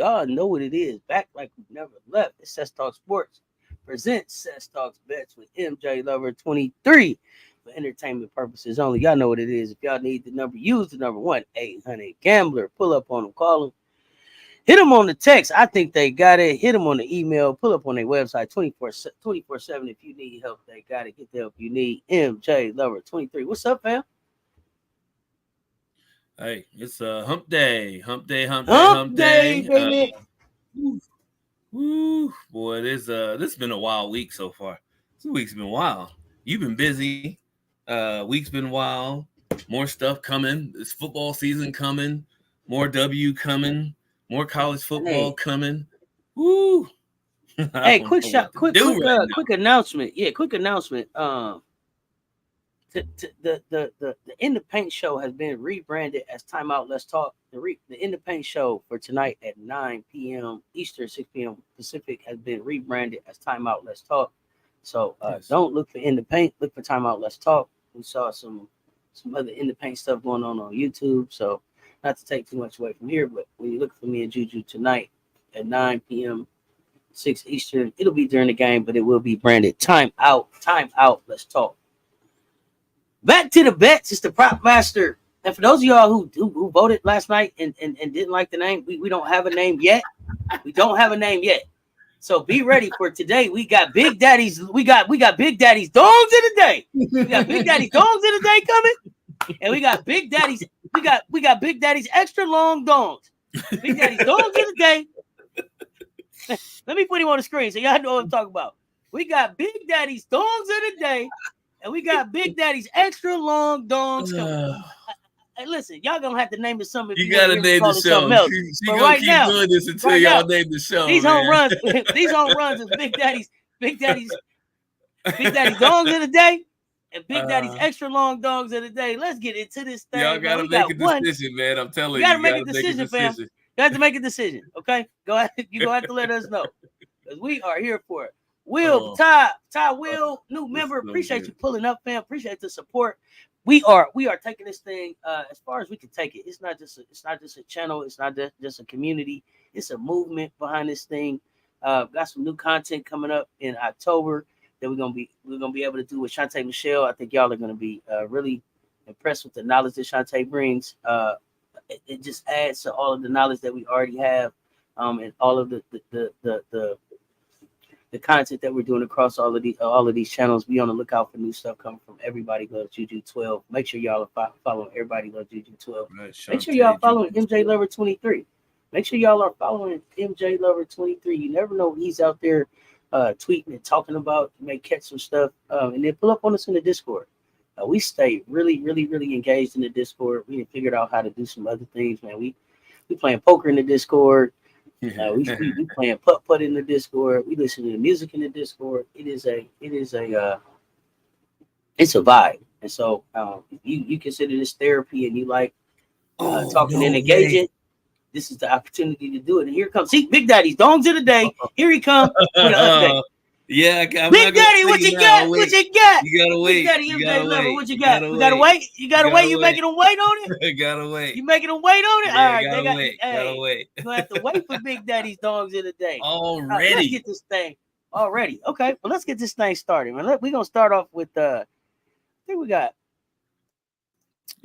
y'all know what it is. Back like we've never left. It's Cess Talks Sports. Presents Cess Talks Bets with MJLover23 for entertainment purposes only. Y'all know what it is. If y'all need the number, use the number 1-800-GAMBLER. Pull up on them, call them. Hit them on the text. I think they got it. Hit them on the email. Pull up on their website 24/7. If you need help, they got it. Get the help you need. MJLover23. What's up, fam? Hey, it's hump day, baby. Boy, this has been a wild week so far. This week's been wild. You've been busy. Week's been wild. More stuff coming. It's football season coming. More W coming. More college football coming. Woo! Hey, quick announcement. Yeah, quick announcement. The In the Paint show has been rebranded as Time Out Let's Talk. The In the Paint show for tonight at 9 p.m. Eastern, 6 p.m. Pacific has been rebranded as Time Out Let's Talk. So don't look for In the Paint. Look for Time Out Let's Talk. We saw some other In the Paint stuff going on YouTube. So not to take too much away from here, but when you look for me and Juju tonight at 9 p.m. 6 Eastern, it'll be during the game, but it will be branded Time Out, Let's Talk. Back to the bets. It's the Prop Master. And for those of y'all who voted last night and didn't like the name, we don't have a name yet. We don't have a name yet. So be ready for today. We got Big Daddy's. We got Big Daddy's Dongs of the Day. We got Big Daddy's Dongs of the Day coming. And we got Big Daddy's. We got Big Daddy's extra long dongs. Big Daddy's Dongs of the Day. Let me put him on the screen so y'all know what I'm talking about. We got Big Daddy's Dongs of the Day. And we got Big Daddy's extra long dongs coming. Hey, listen, y'all gonna have to name it something. You gotta name the show. She gonna keep doing this until y'all name the show. These home runs is Big Daddy's dongs of the day and Big Daddy's extra long dongs of the day. Let's get into this thing. Y'all gotta make a decision, man. I'm telling you. You gotta make a decision, fam. You have to make a decision. Okay, go ahead. You gonna have to let us know because we are here for it. Will, Ty, Will, new member. Appreciate you pulling up, fam. Appreciate the support. We are taking this thing as far as we can take it. It's not just a channel. It's not just a community. It's a movement behind this thing. Got some new content coming up in October that we're gonna be able to do with Shantae Michelle. I think y'all are gonna be really impressed with the knowledge that Shantae brings. It just adds to all of the knowledge that we already have, and all of the content that we're doing across all of these channels. Be on the lookout for new stuff coming from Everybody Loves Juju 12. Make sure y'all are following Everybody Loves Juju 12. Right, make sure y'all following MJLover23. Make sure y'all are following MJLover23. You never know what he's out there tweeting and talking about. You may catch some stuff, and then pull up on us in the Discord. We stay really, really, really engaged in the Discord. We figured out how to do some other things, man. We playing poker in the Discord. We playing putt in the Discord. We listen to the music in the Discord. It's a vibe. And so you consider this therapy and you like talking and engaging. This is the opportunity to do it. And here comes Big Daddy's Dongs of the Day. Here he comes with an update. Yeah, Big Daddy, what you got? What you got? You gotta wait. Big Daddy, you what you got? We gotta wait. You gotta wait. You making them wait on it? Gotta wait. You making them wait on it? Yeah, all right, gotta wait. Gotta wait. You have to wait for Big Daddy's Dongs of the Day. Already. Let's get this thing already. Okay, well, let's get this thing started, man. We're gonna start off with I think we got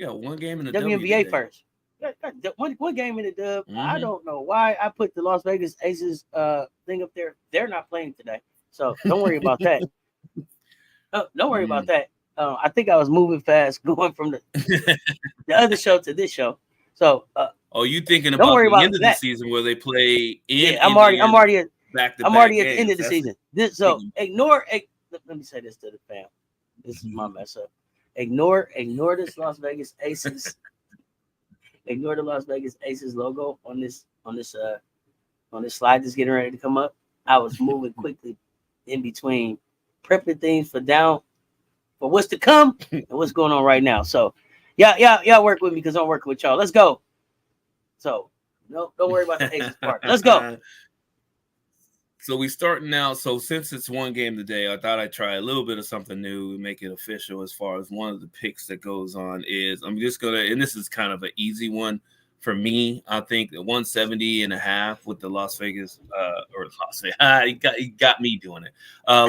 one game in the WNBA first. One game in the dub. Mm-hmm. I don't know why I put the Las Vegas Aces thing up there. They're not playing today. So don't worry about that. Don't worry about that. I think I was moving fast going from the other show to this show. So you thinking about the end of the season where they play in? I'm already at the end of the season. Ignore. Let me say this to the fam. This is my mess up. Ignore this Las Vegas Aces. Ignore the Las Vegas Aces logo on this slide that's getting ready to come up. I was moving quickly in between prepping things for what's to come and what's going on right now. So y'all work with me because I'm working with y'all. Let's go. So no, don't worry about the Aces part. Let's go. So we starting now. So since it's one game today, I thought I'd try a little bit of something new and make it official. As far as one of the picks that goes on is, I'm just gonna, and this is kind of an easy one For me, I think 170.5 with the Las Vegas or Las Vegas. He got me doing it. The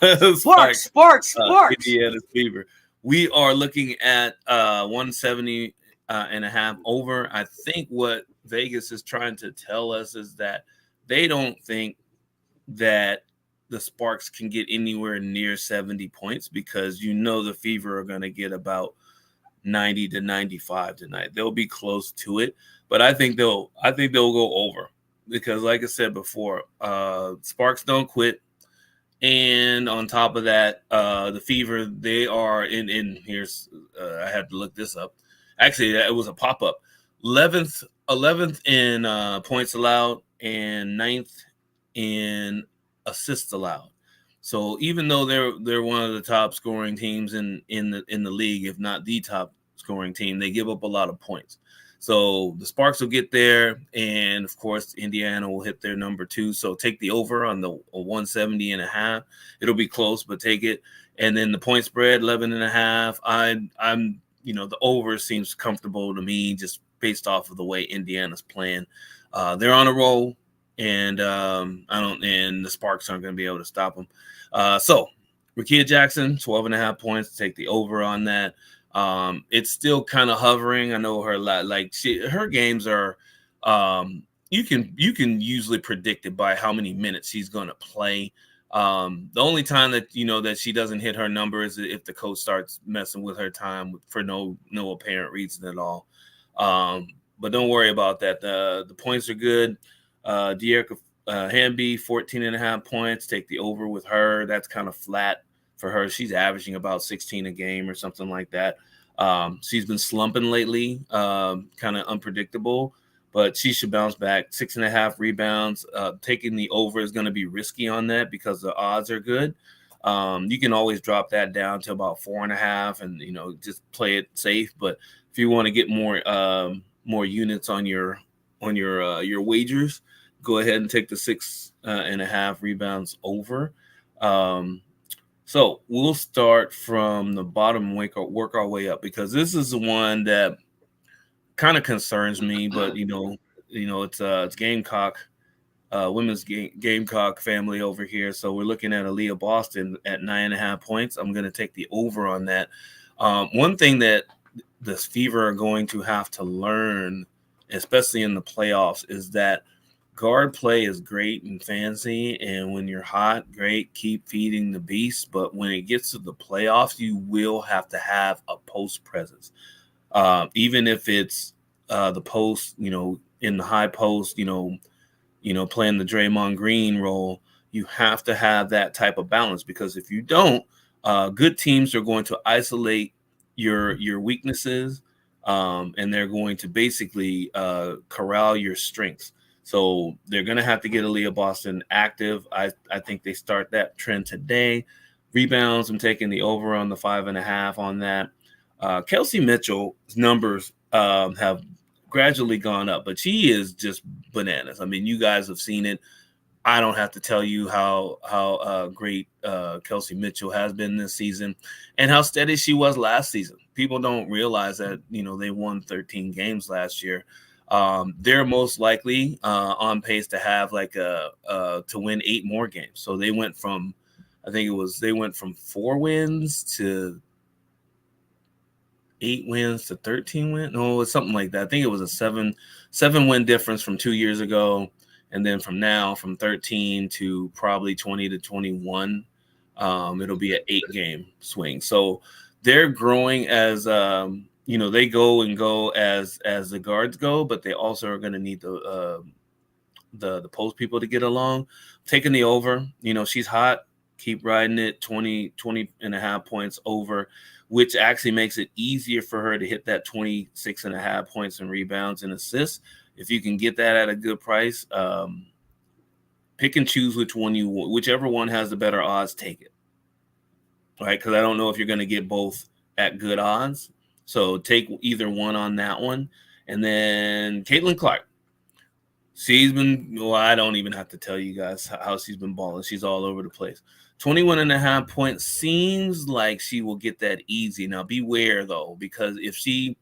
Las Sparks, Sparks. Indiana Fever. We are looking at 170 and a half over. I think what Vegas is trying to tell us is that they don't think that the Sparks can get anywhere near 70 points because the Fever are going to get about 90 to 95 tonight. They'll be close to it, but I think they'll go over because, like I said before, Sparks don't quit. And on top of that, the Fever, they are in here's I had to look this up. Actually, it was a pop-up. 11th in points allowed and 9th in assists allowed. So even though they're one of the top scoring teams in the league, if not the top scoring team, they give up a lot of points. So the Sparks will get there, and of course Indiana will hit their number 2. So take the over on the 170 and a half. It'll be close, but take it. And then the point spread 11 and a half. I'm the over seems comfortable to me just based off of the way Indiana's playing. They're on a roll, and and the Sparks aren't going to be able to stop them. So Rickea Jackson 12 and a half points. Take the over on that. It's still kind of hovering. I know her her games are you can usually predict it by how many minutes she's going to play. The only time that that she doesn't hit her number is if the coach starts messing with her time for no apparent reason at all. But don't worry about that. The points are good. De'Erica Hamby 14 and a half points. Take the over with her. That's kind of flat for her. She's averaging about 16 a game or something like that. She's been slumping lately, kind of unpredictable, but she should bounce back. 6.5 rebounds. Taking the over is going to be risky on that because the odds are good. You can always drop that down to about 4.5 and just play it safe. But if you want to get more units on your wagers, go ahead and take the 6.5 rebounds over. So we'll start from the bottom and work our way up because this is the one that kind of concerns me. But it's Gamecock, women's Gamecock family over here. So we're looking at Aaliyah Boston at 9.5 points. I'm going to take the over on that. One thing that the Fever are going to have to learn, especially in the playoffs, is that guard play is great and fancy, and when you're hot, great, keep feeding the beast. But when it gets to the playoffs, you will have to have a post presence. Even if it's the post, in the high post, playing the Draymond Green role, you have to have that type of balance because if you don't, good teams are going to isolate your weaknesses, and they're going to basically corral your strengths. So they're going to have to get Aaliyah Boston active. I think they start that trend today. Rebounds, I'm taking the over on the 5.5 on that. Kelsey Mitchell's numbers have gradually gone up, but she is just bananas. I mean, you guys have seen it. I don't have to tell you how great Kelsey Mitchell has been this season and how steady she was last season. People don't realize that, they won 13 games last year. They're most likely on pace to have to win 8 more games. So they went from 4 wins to 8 wins to 13 wins. No, it's something like that. I think it was a 7 win difference from 2 years ago. And then from 13 to probably 20 to 21, it'll be an 8-game swing. So they're growing as, they go as the guards go, but they also are going to need the post people to get along. Taking the over, she's hot. Keep riding it, 20 and a half points over, which actually makes it easier for her to hit that 26 and a half points and rebounds and assists. If you can get that at a good price, pick and choose whichever one has the better odds, take it. Right? Because I don't know if you're going to get both at good odds. So take either one on that one. And then Caitlin Clark. She's been, I don't even have to tell you guys how she's been balling. She's all over the place. 21 and a half points seems like she will get that easy. Now beware though, because if she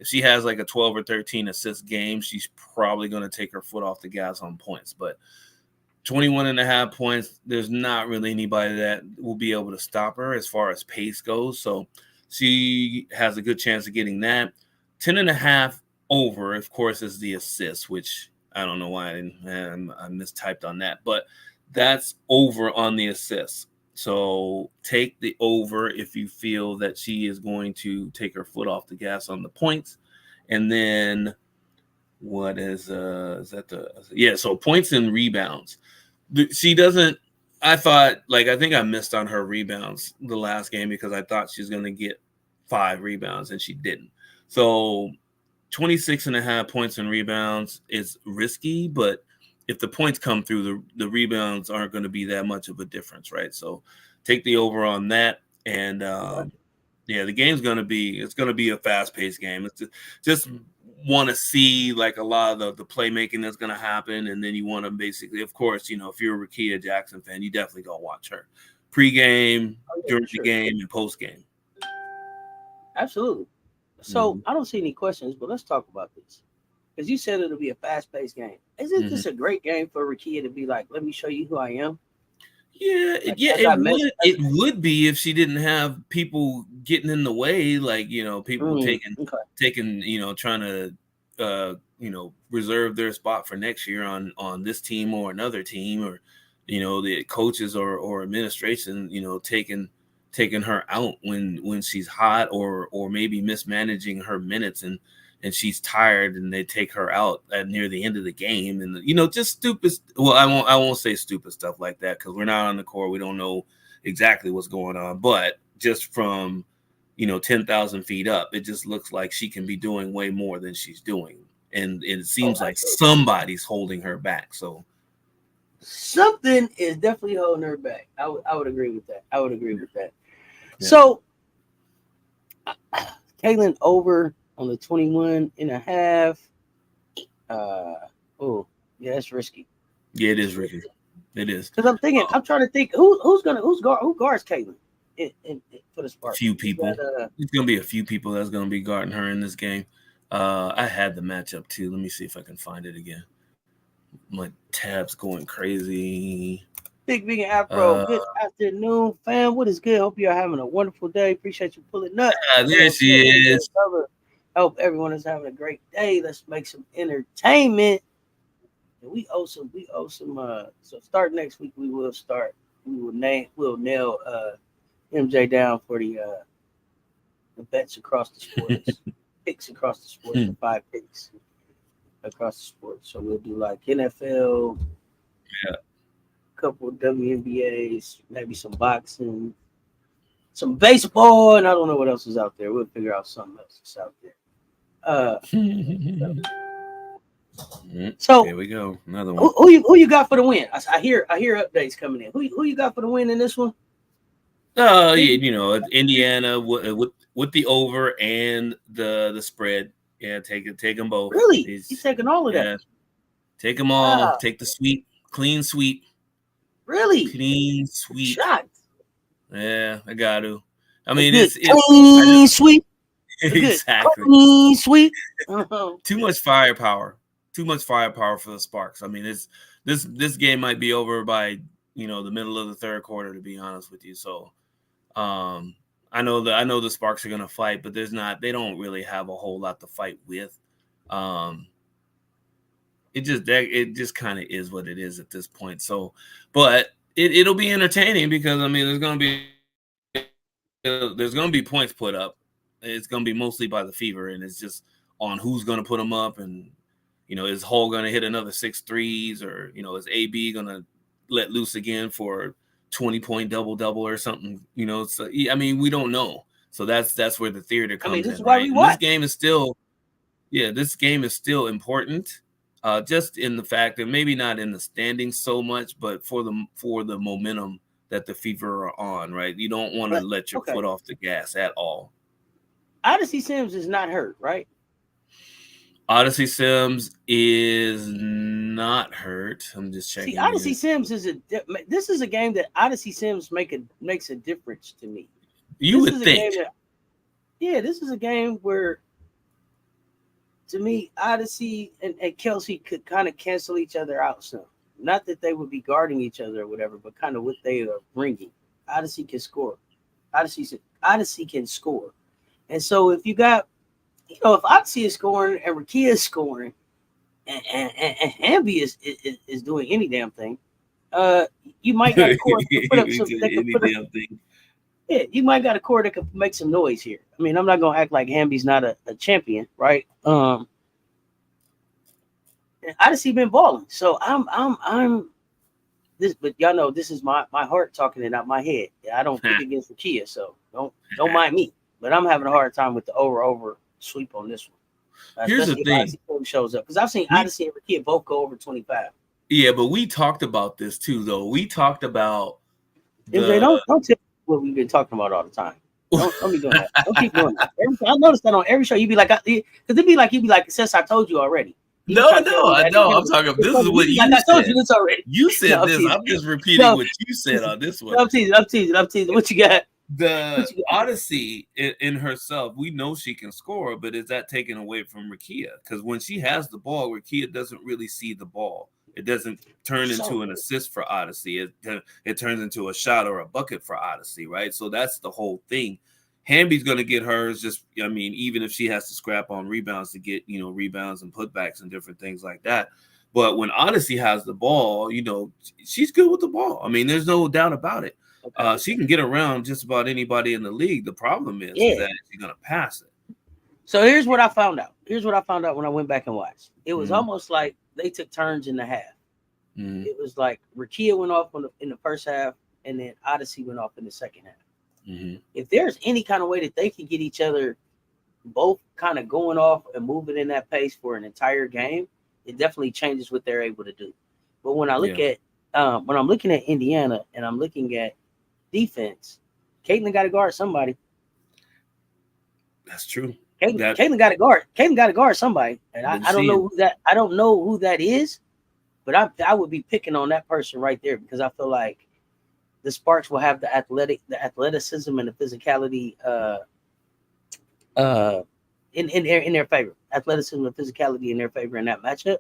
if she has like a 12 or 13 assist game, she's probably going to take her foot off the gas on points. But 21.5 points, there's not really anybody that will be able to stop her as far as pace goes. So she has a good chance of getting that. 10.5 over, of course, is the assist, which I don't know why I mistyped on that, but that's over on the assist. So take the over if you feel that she is going to take her foot off the gas on the points. And then what is that so points and rebounds. She doesn't, I think I missed on her rebounds the last game because I thought she was going to get 5 rebounds and she didn't. So 26.5 points and rebounds is risky, but if the points come through, the rebounds aren't going to be that much of a difference, right? So take the over on that. And the game's going to be a fast-paced game. It's just want to see like a lot of the playmaking that's going to happen, and then you want to basically, of course, if you're a Rakia Jackson fan, you definitely go watch her pre-game, during the game, and post-game. Absolutely. So I don't see any questions, but let's talk about this. Because you said it'll be a fast-paced game. Isn't this a great game for Rakia to be like, let me show you who I am? Yeah, it would be if she didn't have people getting in the way, like people taking trying to reserve their spot for next year on this team or another team, or the coaches or administration taking her out when she's hot or maybe mismanaging her minutes and she's tired and they take her out near the end of the game, and just stupid. Well, I won't say stupid stuff like that because we're not on the court. We don't know exactly what's going on, but just from 10,000 feet up, it just looks like she can be doing way more than she's doing, and it seems like somebody's holding her back. So something is definitely holding her back. I would agree with that. Yeah. So Kaylin over on the 21.5. That's risky. Yeah, it is risky. It is. Because I'm trying to think who guards Kaylin for the Sparks. Few people. It's gonna be a few people that's gonna be guarding her in this game. I had the matchup too. Let me see if I can find it again. My tab's going crazy. Big Afro. Good afternoon, fam. What is good? Hope you're having a wonderful day. Appreciate you pulling up. There she is. Hope everyone is having a great day. Let's make some entertainment. And we owe some. So start next week. We'll nail MJ down for the bets across the sports, picks across the sports, the 5 picks across the sports. So we'll do like NFL, a couple of WNBAs, maybe some boxing, some baseball, and I don't know what else is out there. We'll figure out something else that's out there. So here we go. Another one. Who you got for the win? I hear updates coming in. Who you got for the win in this one? Indiana with the over and the spread. Yeah, take them both. Really? He's taking all of that. Take them all. Wow. Take the clean sweep. Really? Clean sweep. Shot. Yeah, I got to. I mean, it's clean sweep. Exactly. Clean sweep. Too much firepower. Too much firepower for the Sparks. I mean, this game might be over by the middle of the third quarter, to be honest with you. So, I know the Sparks are going to fight, but they don't really have a whole lot to fight with. It just kind of is what it is at this point. So, but it'll be entertaining because I mean, there's going to be points put up. It's going to be mostly by the Fever, and it's just on who's going to put them up, and is Hall going to hit another 6 threes, or is AB going to let loose again for 20-point double or something? So I mean, we don't know. So that's where the theater comes in. Right? This game is still important. Just in the fact that maybe not in the standings so much, but for the momentum that the Fever are on, right? You don't want to let your foot off the gas at all. Odyssey Sims is not hurt, right? Odyssey Sims is not hurt. I'm just checking. See, Odyssey Sims this is a game that Odyssey Sims makes a difference to me. You would think. This is a game where to me, Odyssey and Kelsey could kind of cancel each other out some. Not that they would be guarding each other or whatever, but kind of what they are bringing. Odyssey can score. Odyssey can score. And so if you got, if Odyssey is scoring and Rakia is scoring, and Hamby is doing any damn thing, you might got a core that can put up some. Yeah, you might got a core that could make some noise here. I mean, I'm not gonna act like Hamby's not a champion, right? Odyssey been balling, so I'm this, but y'all know this is my heart talking and not my head. I don't pick against Rakia, so don't mind me. But I'm having a hard time with the over sweep on this one. Here's the thing: Odyssey shows up because I've seen Odyssey and Rakia both go over 25. Yeah, but we talked about this too, though. We talked about MJ, don't tell me what we've been talking about all the time. Don't be doing that. Don't keep doing that. I noticed that on every show. You'd be like, because it'd be like, Cess, I told you already. No, I know. I'm talking. This is what you said. I told you this already. You said this. I'm just repeating what you said on this one. I'm teasing. What you got? The Odyssey in herself, we know she can score, but is that taken away from Rakia? Because when she has the ball, Rakia doesn't really see the ball. It doesn't turn into an assist for Odyssey. It turns into a shot or a bucket for Odyssey, right? So that's the whole thing. Hamby's going to get hers. Even if she has to scrap on rebounds to get, rebounds and putbacks and different things like that. But when Odyssey has the ball, she's good with the ball. I mean, there's no doubt about it. Okay. She can get around just about anybody in the league. The problem is that she's going to pass it. So here's what I found out. When I went back and watched. It was almost like they took turns in the half. Mm-hmm. It was like Rakia went off in the first half, and then Odyssey went off in the second half. Mm-hmm. If there's any kind of way that they can get each other both kind of going off and moving in that pace for an entire game, it definitely changes what they're able to do. But when I look at when I'm looking at Indiana and I'm looking at defense, Caitlin got to guard somebody. That's true. Caitlin got to guard. Caitlin got to guard somebody, and I don't know who that. I don't know who that is, but I would be picking on that person right there because I feel like the Sparks will have the athleticism and the physicality in their favor. Athleticism and physicality in their favor in that matchup.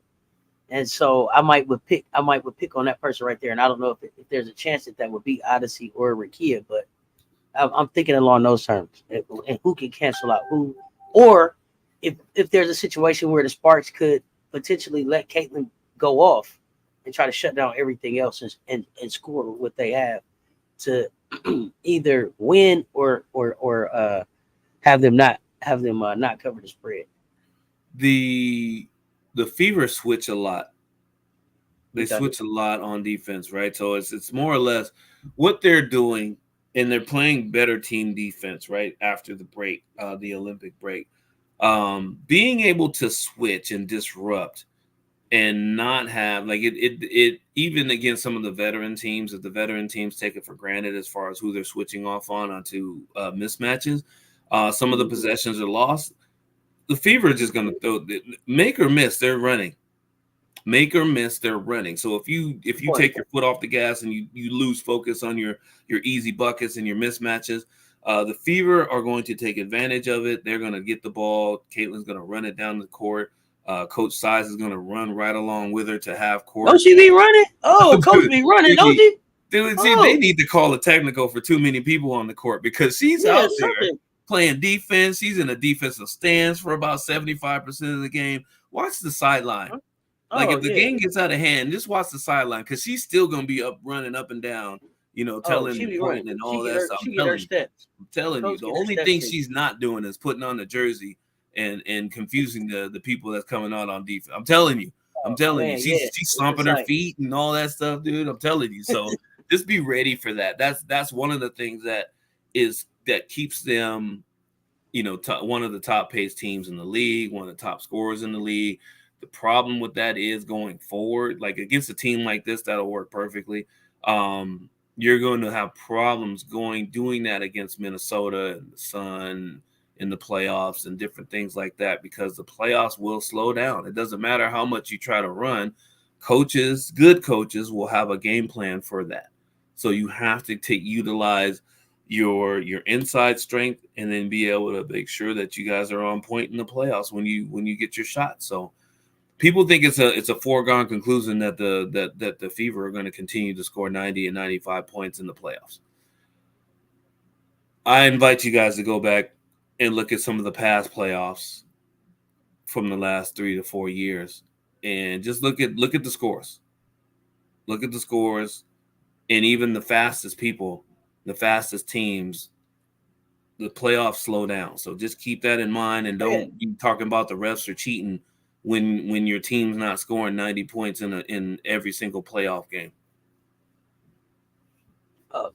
And so I might would pick on that person right there. And I don't know if there's a chance that would be Odyssey or Rakia, but I'm thinking along those terms. And who can cancel out who, or if there's a situation where the Sparks could potentially let Caitlin go off and try to shut down everything else and score what they have to either win or have them not cover the spread. The Fever switch a lot. They switch a lot on defense, right? So it's more or less what they're doing, and they're playing better team defense, right? After the break, the Olympic break. Being able to switch and disrupt and not have it even against some of the veteran teams, if the veteran teams take it for granted as far as who they're switching off onto mismatches, some of the possessions are lost. The Fever are just going to throw make or miss. They're running. Make or miss, they're running. So if you take your foot off the gas and you lose focus on your easy buckets and your mismatches, the Fever are going to take advantage of it. They're going to get the ball. Caitlin's going to run it down the court. Coach Size is going to run right along with her to half court. Don't she be running? Oh, Coach be running, don't she? Dude, see, they need to call a technical for too many people on the court because she's out there playing defense. She's in a defensive stance for about 75% of the game. Watch the sideline. If the game gets out of hand, just watch the sideline because she's still going to be running up and down, telling the point and all that stuff. I'm telling you, the only thing she's not doing is putting on the jersey and confusing the people that's coming out on defense. I'm telling you. She's stomping her feet and all that stuff, dude. I'm telling you. So just be ready for that. That's one of the things that keeps them, one of the top paced teams in the league, one of the top scorers in the league. The problem with that is going forward, like against a team like this, that'll work perfectly. You're going to have problems doing that against Minnesota and the Sun in the playoffs and different things like that, because the playoffs will slow down. It doesn't matter how much you try to run. Good coaches will have a game plan for that. So you have to utilize, your inside strength, and then be able to make sure that you guys are on point in the playoffs when you get your shot. So people think it's a foregone conclusion that the Fever are going to continue to score 90 and 95 points in the playoffs. I invite you guys to go back and look at some of the past playoffs from the last 3 to 4 years, and just look at the scores. Look at the scores, and even the fastest people, the fastest teams, the playoffs slow down. So just keep that in mind, and don't be talking about the refs are cheating when your team's not scoring 90 points in every single playoff game.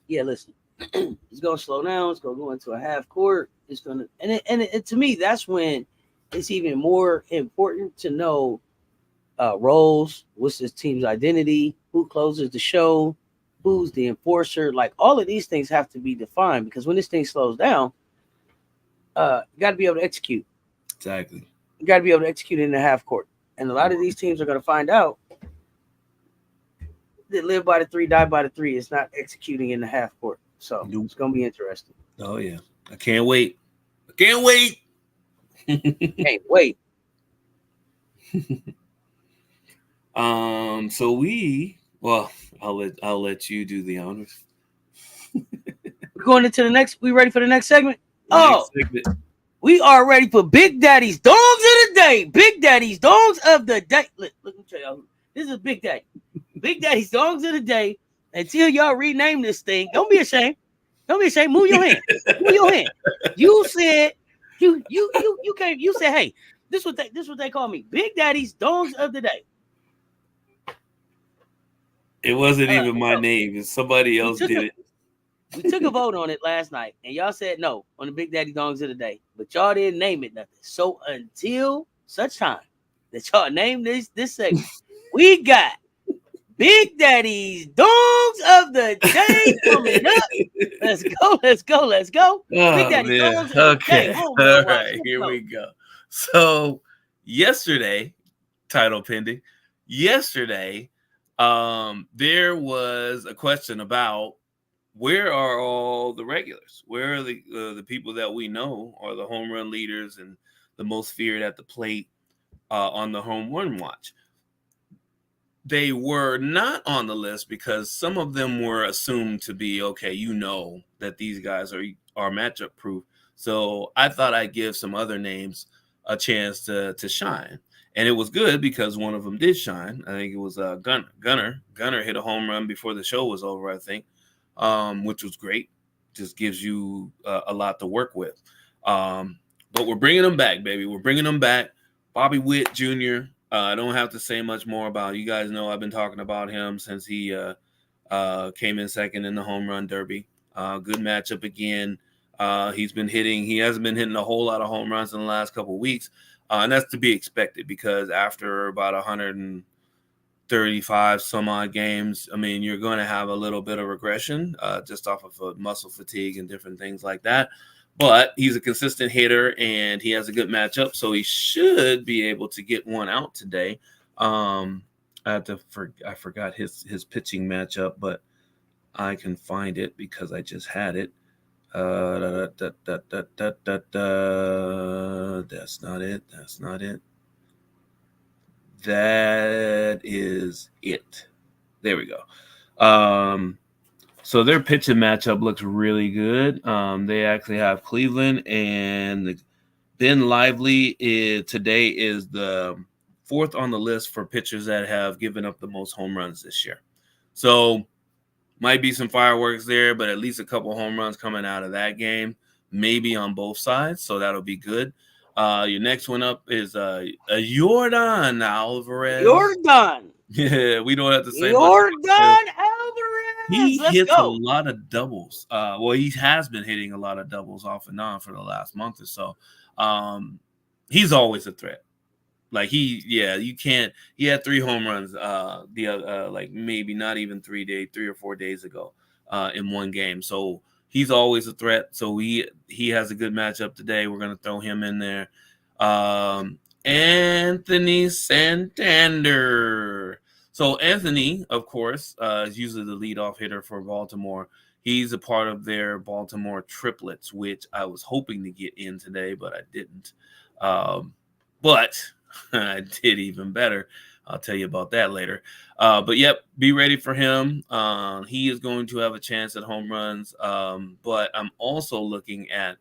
Yeah, listen, it's gonna slow down. It's gonna go into a half court. It's gonna and to me, that's when it's even more important to know roles. What's this team's identity? Who closes the show? Who's the enforcer? Like all of these things have to be defined, because when this thing slows down, you got to be able to execute. Exactly. You got to be able to execute in the half court, and a lot of these teams are going to find out that live by the three, die by the three. It's not executing in the half court, so It's going to be interesting. Oh yeah, I can't wait. Can't wait. So I'll let you do the honors. We're going into the next. We ready for the next segment? We are ready for Big Daddy's Dogs of the Day. Big Daddy's Dogs of the Day. Look, let me tell y'all. This is Big Daddy. Big Daddy's Dogs of the Day. Until y'all rename this thing, don't be ashamed. Don't be ashamed. Move your hand. Move your hand. You said you came. You said, hey, this what they call me. Big Daddy's Dogs of the Day. It wasn't even my name. Somebody else did it. We took a vote on it last night, and y'all said no on the Big Daddy Dogs of the Day, but y'all didn't name it nothing. So until such time that y'all name this segment, we got Big Daddy's Dogs of the Day coming up. Let's go. Big Daddy Dogs of the Day. All right, here we go. So yesterday, title pending. Yesterday, there was a question about where are all the regulars? Where are the people that we know are the home run leaders and the most feared at the plate on the home run watch? They were not on the list because some of them were assumed to be, okay, you know that these guys are matchup proof. So I thought I'd give some other names a chance to shine. And it was good because one of them did shine. I think it was Gunner. Gunner hit a home run before the show was over, I think, which was great. Just gives you a lot to work with. But we're bringing them back, baby. We're bringing them back. Bobby Witt Jr., I don't have to say much more about it. You guys know I've been talking about him since he came in second in the home run derby. Good matchup again. He's been hitting. He hasn't been hitting a whole lot of home runs in the last couple of weeks. And that's to be expected because after about 135 some odd games, I mean, you're going to have a little bit of regression just off of muscle fatigue and different things like that. But he's a consistent hitter and he has a good matchup, so he should be able to get one out today. I forgot his pitching matchup, but I can find it because I just had it. That's not it. That is it. There we go. So their pitching matchup looks really good. They actually have Cleveland, and Ben Lively today is the fourth on the list for pitchers that have given up the most home runs this year. So might be some fireworks there, but at least a couple home runs coming out of that game, maybe on both sides. So that'll be good. Your next one up is Yordan Alvarez. Yordan. Yeah, we don't have to say Yordan Alvarez. He hits a lot of doubles. Well, he has been hitting a lot of doubles off and on for the last month or so. He's always a threat. Like you can't. He had 3 home runs like maybe not even 3 or 4 days ago in one game. So he's always a threat. So he has a good matchup today. We're gonna throw him in there. Anthony Santander. So Anthony, of course, is usually the leadoff hitter for Baltimore. He's a part of their Baltimore triplets, which I was hoping to get in today, but I didn't. But I did even better. I'll tell you about that later. But yep, be ready for him. He is going to have a chance at home runs. But I'm also looking at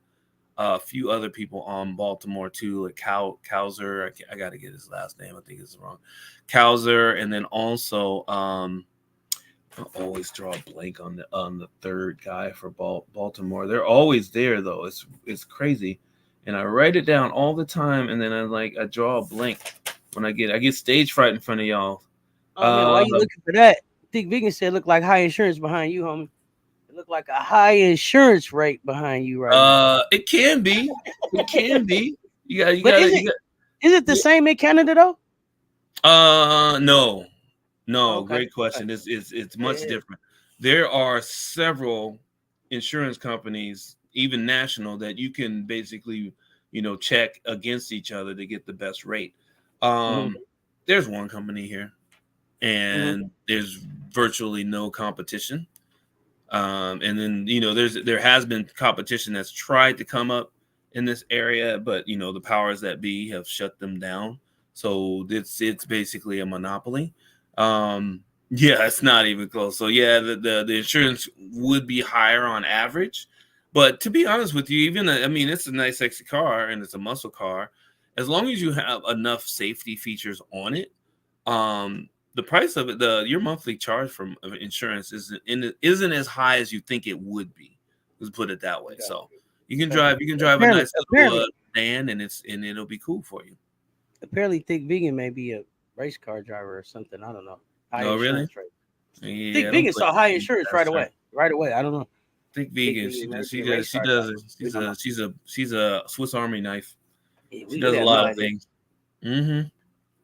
a few other people on Baltimore too, like Cowser. I got to get his last name. I think it's wrong. Cowser, and then also I always draw a blank on the third guy for Baltimore. They're always there though. It's crazy, and I write it down all the time, and then I draw a blank when I get stage fright in front of y'all. Oh man, why you looking for that? Think Vegan said look like high insurance behind you, homie. It look like a high insurance rate behind you right now. It can be. It can be. You But got. Is it the same in Canada though? No. Okay. Great question. It's much different. There are several insurance companies, even national, that you can basically, check against each other to get the best rate. There's one company here, and there's virtually no competition. And then there has been competition that's tried to come up in this area, but the powers that be have shut them down. So it's basically a monopoly. Yeah, it's not even close. So yeah, the insurance would be higher on average, but to be honest with you, even it's a nice sexy car and it's a muscle car. As long as you have enough safety features on it, the price of it, your monthly charge from insurance isn't as high as you think it would be. Let's put it that way. Okay. So you can drive a nice little van, and it'll be cool for you. Apparently, Thick Vegan may be a race car driver or something. I don't know. Oh, really? Yeah, Thick Vegan saw high insurance right away. Right away. I don't know. Thick Vegan, she does it. She's a Swiss Army knife. Yeah, she does a lot of things. Mm-hmm.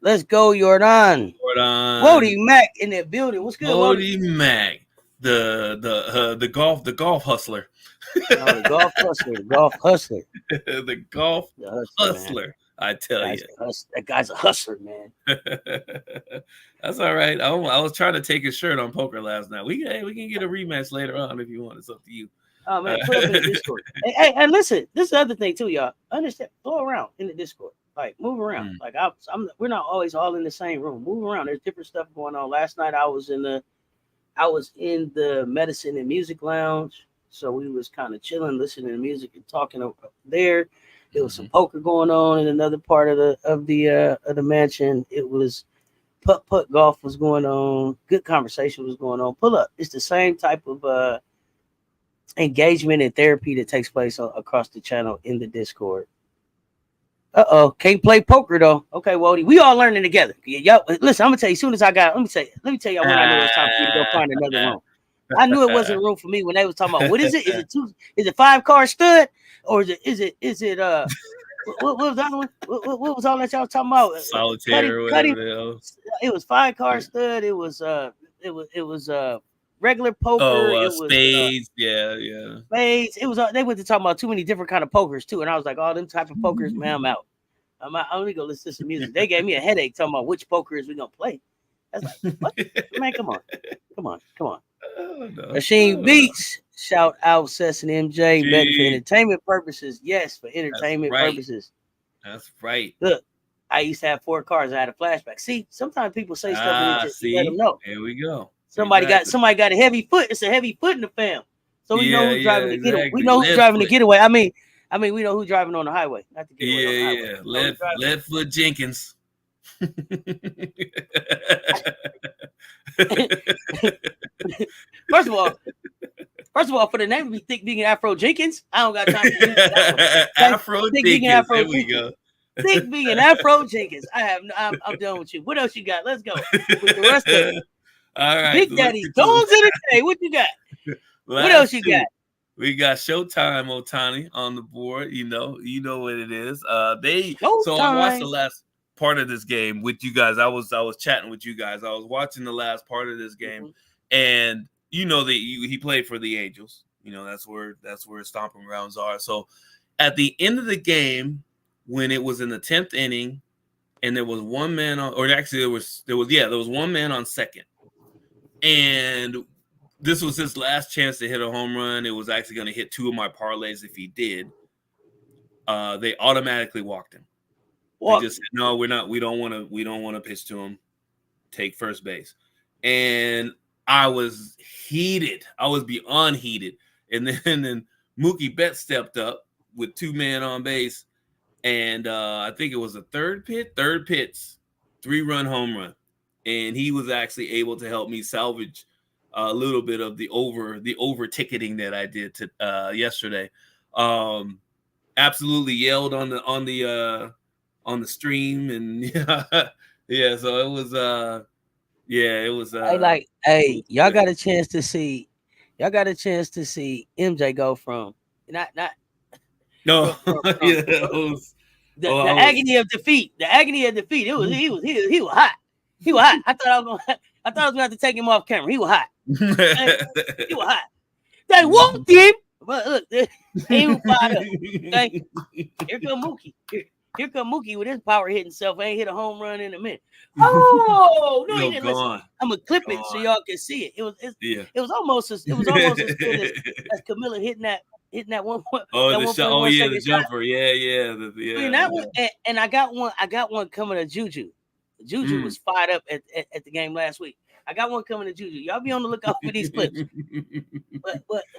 Let's go, Jordan. Wody Mac in that building. What's good, Wody Mac, the golf hustler. The golf hustler. The golf hustler. The golf hustler. Man. I tell you, that guy's a hustler, man. That's all right. I was trying to take his shirt on poker last night. We can get a rematch later on if you want. It's up to you. Oh man, put up in the Discord. Hey, listen. This is the other thing too, y'all. Understand? Go around in the Discord. Like move around. Like we're not always all in the same room. Move around. There's different stuff going on. Last night I was in the medicine and music lounge. So we was kind of chilling, listening to music and talking over there. There was some poker going on in another part of the mansion. It was putt golf was going on. Good conversation was going on. Pull up. It's the same type of engagement and therapy that takes place across the channel in the Discord. Can't play poker though. Okay, Wody, we all learning together. Yo, listen, I'm gonna tell you. As soon as I got, let me tell y'all when I knew it was time for you to go find another room. I knew it wasn't room for me when they was talking about what is it? Is it 5-card stud or is it what was the other one? What was all that y'all talking about? Solitaire, cutting. It was 5-card stud. It was regular poker. It was spades. Yeah. Spades. It was. They went to talk about too many different kind of pokers too, and I was like, all them type of pokers, man, I'm out. I'm only gonna listen to some music. They gave me a headache talking about which pokers we gonna play. That's like, what? Man, come on. Oh, no. Machine Beats. Shout out Cess and MJ. Betting for entertainment purposes. Yes, for entertainment purposes. That's right. Look, I used to have 4 cars. I had a flashback. See, sometimes people say stuff and just let them know. There we go. Somebody got a heavy foot. It's a heavy foot in the fam. So we know who's driving the getaway. We know who's driving the getaway. I mean, we know who's driving on the highway. Not the getaway on the highway. Leadfoot Jenkins. First of all, for the name to be Thick Vegan Afro Jenkins, I don't got time to use that one. Afro Jenkins. There we go. Thick Vegan Afro Jenkins. I'm done with you. What else you got? Let's go with the rest of it. All right, Big Daddy Dones in the day. What you got? What else you got? We got Showtime Otani on the board. You know what it is. So I watched the last part of this game with you guys. I was chatting with you guys. I was watching the last part of this game, and he played for the Angels. That's where his stomping grounds are. So at the end of the game, when it was in the 10th inning, and there was one man on, or actually there was one man on second. And this was his last chance to hit a home run. It was actually going to hit 2 of my parlays if he did. They automatically walked him. They just said, no, we don't want to pitch to him. Take first base. And I was heated. I was beyond heated. And then Mookie Betts stepped up with 2 men on base. And I think it was a third pitch, 3-run home run. And he was actually able to help me salvage a little bit of the over ticketing that I did yesterday. Absolutely yelled on the stream, and yeah. So it was y'all got a chance to see MJ go from not no from, yeah, the agony of defeat. The agony of defeat. He was hot. He was hot. I thought I was gonna have to take him off camera. He was hot. He was hot. They walked him, but look, he was fired up. Okay? Here come Mookie. Here come Mookie with his power hitting self. Ain't hit a home run in a minute. Oh no, he didn't listen. I'm gonna clip it so y'all can see it. It was almost as good as Camilla hitting that one. The jumper. Yeah. That one, and I got one coming to Juju. Juju was fired up at the game last week. I got one coming to Juju. Y'all be on the lookout for these clips.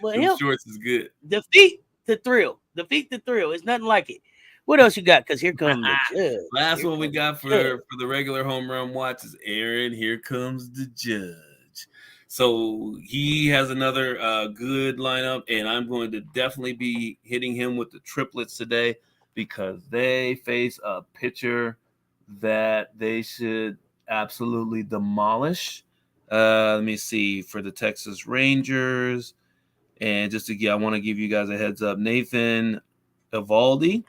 But him, shorts is good. Defeat the thrill. It's nothing like it. What else you got? Because here comes the judge. Last one we got for the regular home run watch is Aaron. Here comes the judge. So he has another good lineup, and I'm going to definitely be hitting him with the triplets today because they face a pitcher that they should absolutely demolish. Let me see for the Texas Rangers. And I want to give you guys a heads up. Nathan Eovaldi.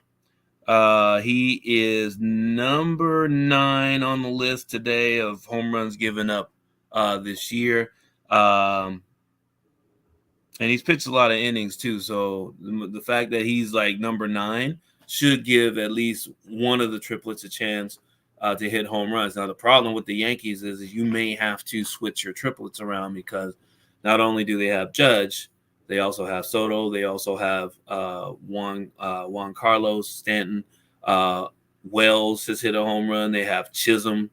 He is number 9 on the list today of home runs given up this year. And he's pitched a lot of innings too. So the fact that he's like number 9 should give at least one of the triplets a chance to hit home runs. Now, the problem with the Yankees is you may have to switch your triplets around because not only do they have Judge, they also have Soto. They also have Juan Carlos Stanton. Wells has hit a home run. They have Chisholm.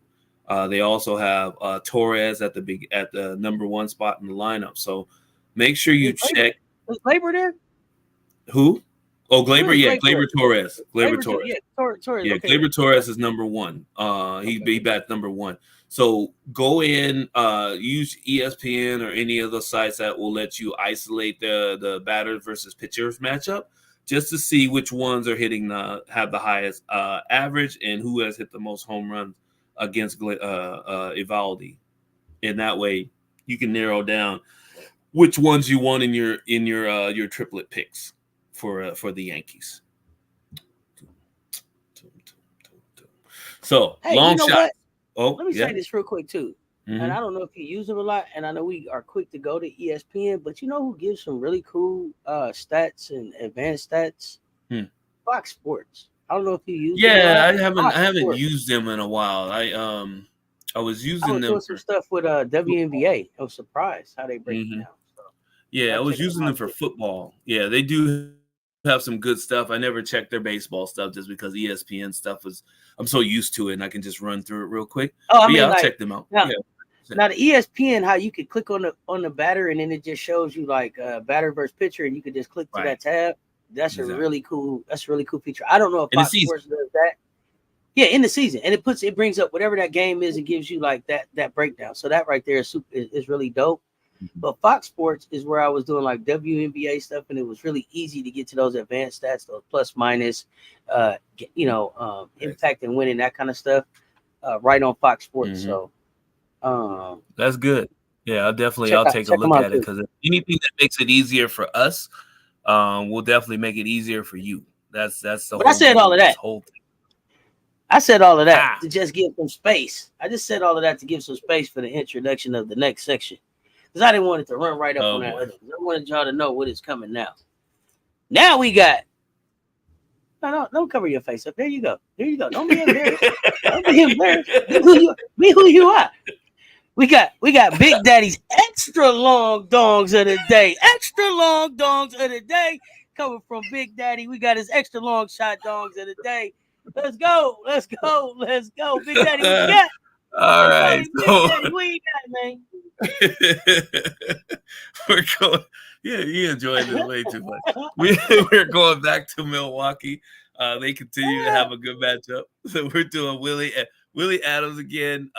They also have Torres at the number 1 spot in the lineup. So make sure you check. Is Gleyber there? Who? Oh, Gleyber, yeah, Gleyber Torres. Gleyber Torres. Yeah, Torres. Yeah, okay. Gleyber Torres is number 1. He bat number 1. So go in, use ESPN or any of the sites that will let you isolate the batters versus pitchers matchup just to see which ones are have the highest average and who has hit the most home runs against Eovaldi. And that way you can narrow down which ones you want in your triplet picks for the Yankees. So long shot. What? Oh, let me say this real quick too. Mm-hmm. And I don't know if you use them a lot, and I know we are quick to go to ESPN, but you know who gives some really cool stats and advanced stats? Fox Sports. I don't know if you use them. Yeah, I haven't used them in a while. I was using them for some stuff with WNBA. I was surprised how they break it down. So, yeah, I was using them for football. Yeah, they do have some good stuff. I never checked their baseball stuff just because ESPN stuff I'm so used to it and I can just run through it real quick. Oh, I'll check them out. Now the ESPN, how you could click on the batter and then it just shows you like batter versus pitcher and you could just click to that tab. That's a really cool feature. I don't know if Fox Sports does that. Yeah, in the season. And it brings up whatever that game is and gives you like that breakdown. So that right there is really dope. But Fox Sports is where I was doing like WNBA stuff, and it was really easy to get to those advanced stats, those plus minus, impact and winning, that kind of stuff, right on Fox Sports. So that's good. Yeah, I'll take a look at it because anything that makes it easier for us, will definitely make it easier for you. That's the whole. I said all of that. Whole thing. I said all of that to just give some space. I just said all of that to give some space for the introduction of the next section. Because I didn't want it to run right up on that other. I wanted y'all to know what is coming now. Now we got. No, don't cover your face up. There you go. Don't be embarrassed. Don't be embarrassed. Be who you are. We got Big Daddy's extra long dongs of the day. Extra long dongs of the day coming from Big Daddy. We got his extra long shot dongs of the day. Let's go. Let's go. Let's go. Big Daddy, what you got? All right. Big Daddy, what you got, man? We're going. Yeah, you enjoyed this way too much. We're going back to Milwaukee. They continue to have a good matchup. So we're doing Willie Adams again.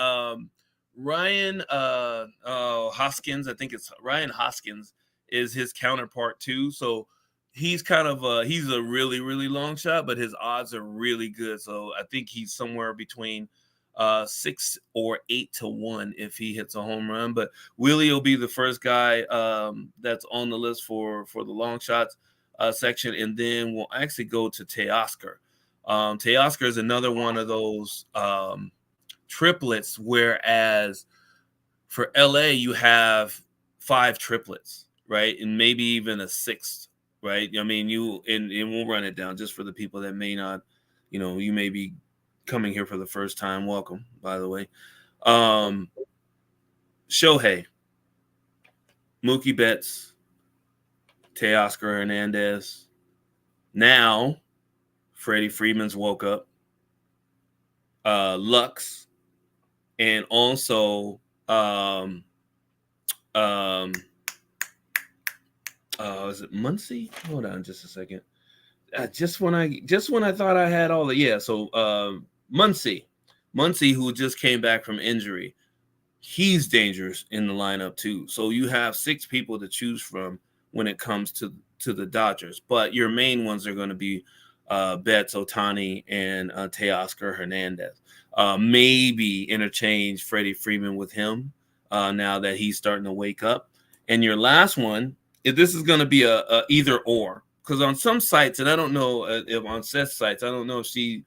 Ryan Hoskins, I think it's Ryan Hoskins is his counterpart too. So he's kind of he's a really, really long shot, but his odds are really good. So I think he's somewhere between 6 or 8 to 1 if he hits a home run. But Willie will be the first guy that's on the list for the long shots section, and then we'll actually go to Teoscar. Teoscar is another one of those triplets, whereas for LA you have 5 triplets, right, and maybe even a 6th, right? I mean, and we'll run it down just for the people that may not, you may be coming here for the first time. Welcome, by the way. Shohei, Mookie Betts, Teoscar Hernandez. Now, Freddie Freeman's woke up. Lux, and also is it Muncy? Hold on just a second. Just when I thought I had all the so Muncy, who just came back from injury, he's dangerous in the lineup too. So you have 6 people to choose from when it comes to the Dodgers, but your main ones are going to be Betts, Ohtani, and Teoscar Hernandez. Maybe interchange Freddie Freeman with him now that he's starting to wake up. And your last one, this is going to be a either or, because on some sites, and I don't know if on Cess sites, I don't know if she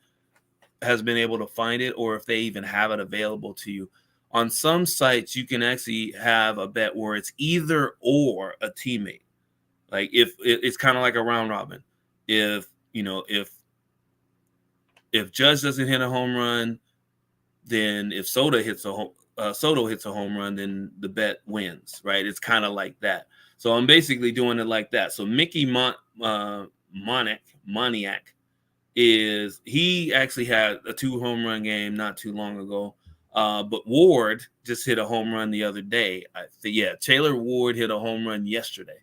has been able to find it or if they even have it available to you. On some sites, you can actually have a bet where it's either or a teammate. Like if it's kind of like a round robin. If Judge doesn't hit a home run, then if Soto hits a home run, then the bet wins, right? It's kind of like that. So I'm basically doing it like that. So Mickey Moniak he actually had a 2 home run game not too long ago. But Ward just hit a home run the other day. Taylor Ward hit a home run yesterday,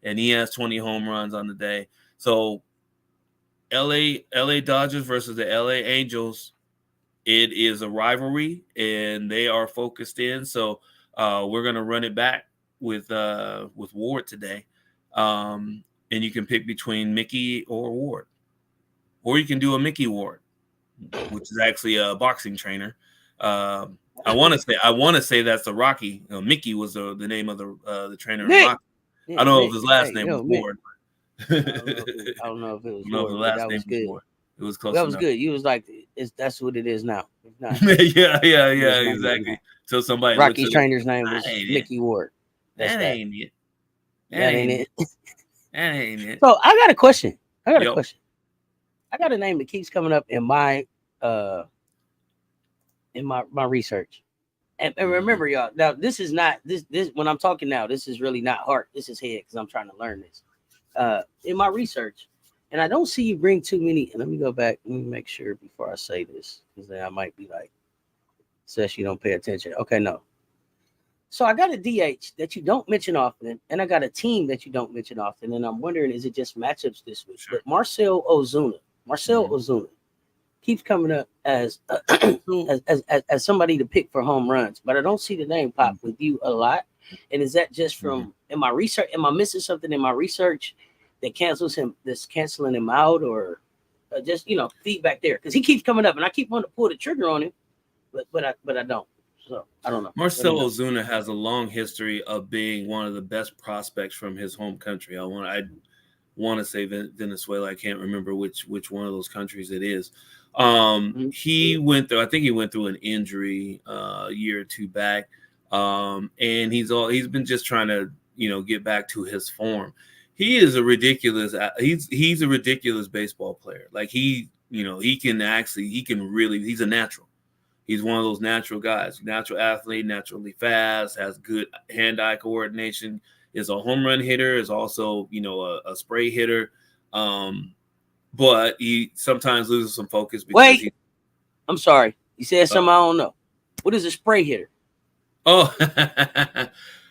and he has 20 home runs on the day. So LA Dodgers versus the LA Angels, it is a rivalry, and they are focused in. So we're going to run it back with Ward today. And you can pick between Mickey or Ward. Or you can do a Mickey Ward, which is actually a boxing trainer. I want to say that's the Rocky. Mickey was the name of the trainer. Rocky. I don't know if his last name was Ward. I don't know if it was Ward, but that was good. It was close. That was good. You was like, that's what it is now. yeah, exactly. So somebody Rocky's trainer's name was Mickey Ward. That ain't it. That ain't it. That ain't it. So I got a question. I got a name that keeps coming up in my research. And remember, y'all, now this is not this when I'm talking now, this is really not heart. This is head, because I'm trying to learn this. In my research, and I don't see you bring too many. And let me go back. Let me make sure before I say this, because then I might be like, says you don't pay attention. Okay, no. So I got a DH that you don't mention often, and I got a team that you don't mention often, and I'm wondering, is it just matchups this week? Sure. But Marcell Ozuna keeps coming up as somebody to pick for home runs, but I don't see the name pop with you a lot. And is that just from in my research? Am I missing something in my research that that's canceling him out, or just feedback there? Because he keeps coming up, and I keep wanting to pull the trigger on him, but I don't. So I don't know. Marcell Ozuna has a long history of being one of the best prospects from his home country. I want to say Venezuela. I can't remember which one of those countries it is. He went through an injury a year or two back, and he's been just trying to get back to his form. He is he's a ridiculous baseball player. Like he's a natural. He's one of those natural guys, natural athlete, naturally fast, has good hand-eye coordination, is a home run hitter, is also, a spray hitter. But he sometimes loses some focus because I'm sorry. You said something I don't know. What is a spray hitter? Oh,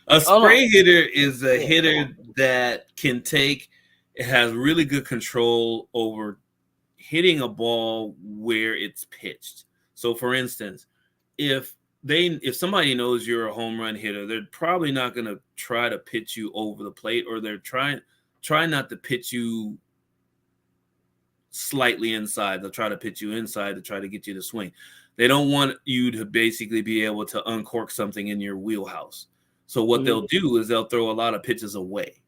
a spray hitter is a hitter that has really good control over hitting a ball where it's pitched. So, for instance, if somebody knows you're a home run hitter, they're probably not going to try to pitch you over the plate, or they're try not to pitch you slightly inside. They'll try to pitch you inside to try to get you to swing. They don't want you to basically be able to uncork something in your wheelhouse. So what they'll do is they'll throw a lot of pitches away.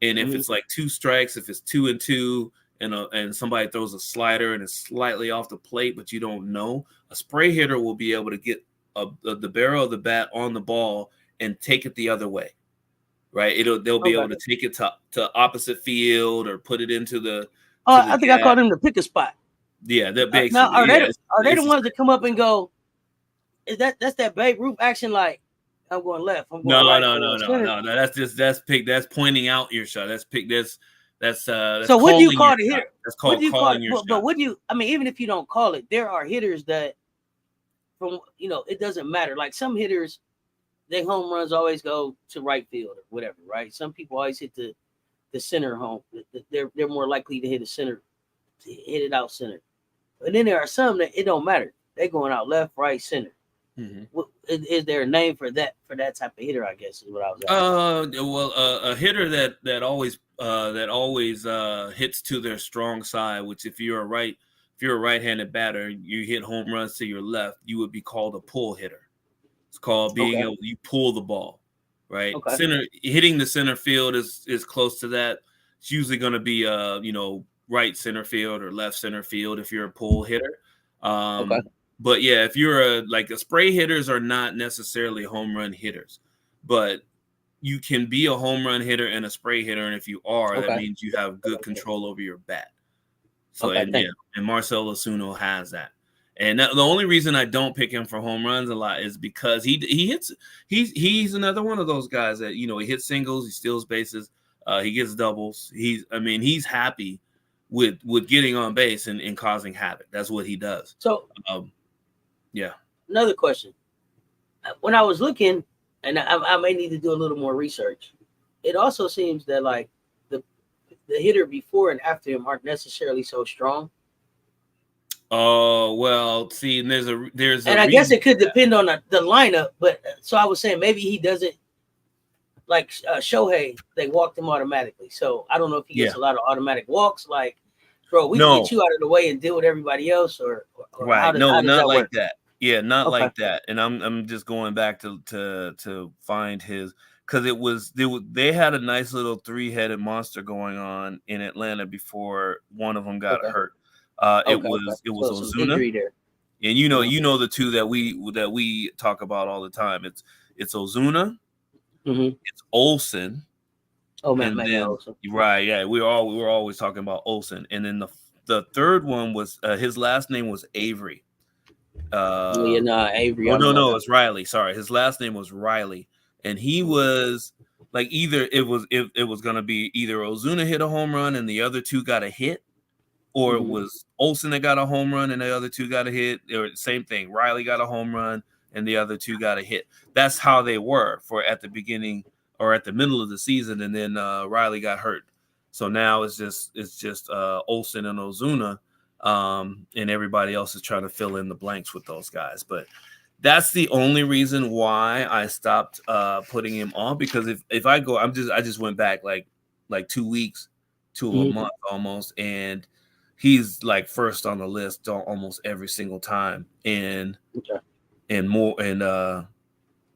And if it's like 2 strikes, if it's 2-2, and somebody throws a slider and it's slightly off the plate, but you don't know, a spray hitter will be able to get the barrel of the bat on the ball and take it the other way, right? They'll be able to take it to opposite field or put it into the. I think I called him the pick a spot. Yeah, that basically. Now, are they the ones that come up and go? That's that Babe Ruth action? Like, I'm going left. I'm going right. No. That's pointing out your shot. That's so what do you call the hitter? That's called calling your shot. But what do you? I mean, even if you don't call it, there are hitters that, from it doesn't matter. Like some hitters, their home runs always go to right field or whatever, right? Some people always hit the center home. They're more likely to hit hit it out center. But then there are some that it don't matter. They're going out left, right, center. Is there a name for that type of hitter? I guess is what I was asking. Well, a hitter that always hits to their strong side. Which if you're a right-handed batter, you hit home runs to your left, you would be called a pull hitter. It's called being able you pull the ball, right? Hitting the center field is close to that. It's usually going to be right center field or left center field if you're a pull hitter. But yeah, if you're a spray hitters are not necessarily home run hitters, but you can be a home run hitter and a spray hitter, and if you are, that means you have good control over your bat. So and Marcell Ozuna has that. And the only reason I don't pick him for home runs a lot is because he's another one of those guys that he hits singles, he steals bases, he gets doubles. He's happy with getting on base and causing havoc. That's what he does. So yeah. Another question. When I was looking, and I may need to do a little more research, it also seems that like the hitter before and after him aren't necessarily so strong. Oh, well, see, and there's and I guess it could depend on the lineup, but so I was saying maybe he doesn't like Shohei, they walked him automatically. So I don't know if he gets a lot of automatic walks, like, bro, we can get you out of the way and deal with everybody else, or right. How not that like work? that. Yeah, not like that. And I'm just going back to find his, because they had a nice little 3-headed monster going on in Atlanta before one of them got hurt. It was Ozuna, and you know the two that we talk about all the time. It's Ozuna, it's Olsen. Oh man, Olsen. Right? Yeah, we were always talking about Olsen, and then the third one was his last name was Avery. Avery. No, it's Riley. Sorry, his last name was Riley, and he was like either it was gonna be either Ozuna hit a home run and the other two got a hit, or it was Olsen that got a home run and the other two got a hit, or same thing. Riley got a home run and the other two got a hit. That's how they were for at the beginning or at the middle of the season, and then Riley got hurt. So now it's just Olsen and Ozuna. And everybody else is trying to fill in the blanks with those guys. But that's the only reason why I stopped putting him on, because if I go, I just went back like 2 weeks to a month almost, and he's like first on the list almost every single time. And